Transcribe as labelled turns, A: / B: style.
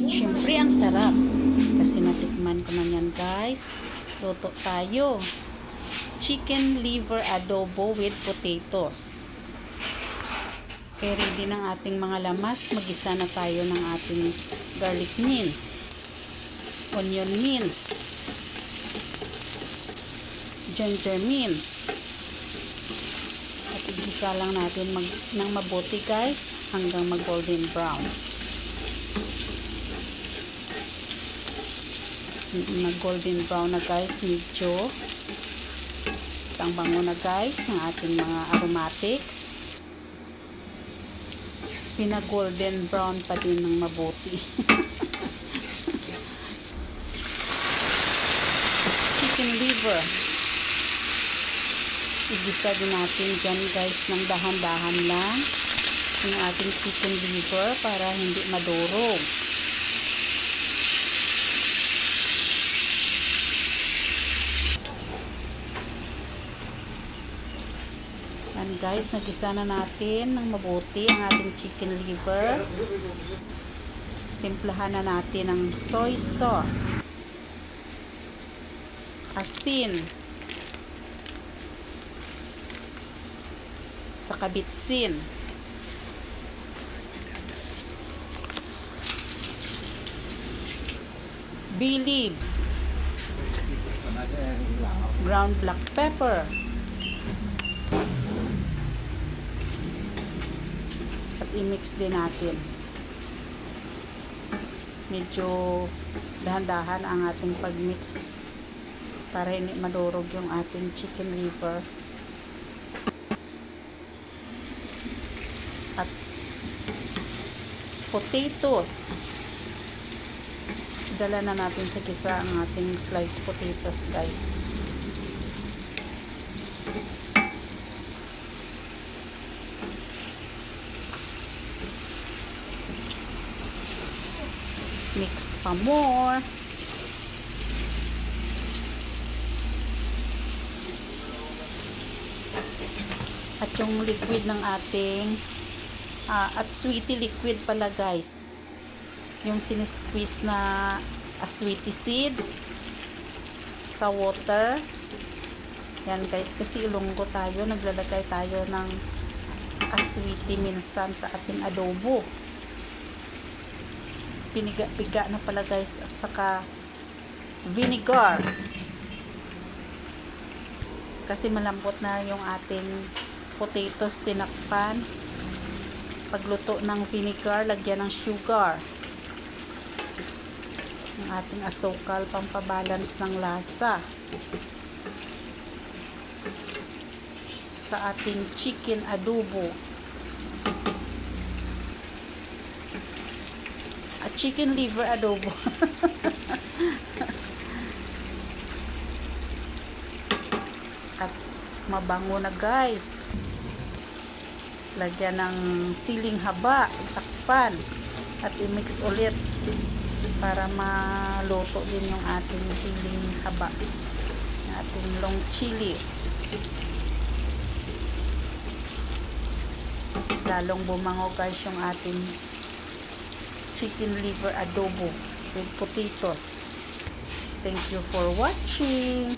A: Siyempre, ang sarap. Kasi natikman ko na yan, guys. Luto tayo. Chicken liver adobo with potatoes. Okay, ready ng ating mga lamas. Magisa na tayo ng ating garlic mince, onion mince, ginger mince. At igisa lang natin ng mabuti, guys, hanggang mag golden brown. Mag golden brown na, guys, medyo ang bango na, guys, ng ating mga aromatics. Pina golden brown pa din ng mabuti. Chicken liver, igisa din natin dyan, guys, ng dahan-dahan lang yung ating chicken liver para hindi madurog. Yan, guys, nagisa na natin ng mabuti ang ating chicken liver. Timplahan na natin ng soy sauce, asin, saka bitsin, bay leaves, ground black pepper, at i-mix din natin. Medyo dahan-dahan ang ating pag-mix para hindi madurog yung ating chicken liver. At potatoes, dala na natin sa gisa ang ating sliced potatoes, guys. Mix pa more. At yung liquid ng ating at sweetie liquid pala, guys, yung sinisqueeze na sweetie seeds sa water. Yan, guys, kasi ilunggo tayo, naglalagay tayo ng sweetie minsan sa ating adobo. Piniga-piga na pala, guys, at saka vinegar kasi malambot na yung ating potatoes. Tinakpan. Pagluto ng vinegar, lagyan ng sugar, ng ating asukal, pampabalance ng lasa sa ating chicken adobo. Chicken liver adobo. At mabango na, guys. Lagyan ng siling haba, takpan, at i-mix ulit para maluto din yung ating siling haba, yung ating long chilies. Lalong bumango, guys, yung ating chicken liver adobo with potatoes. Thank you for watching.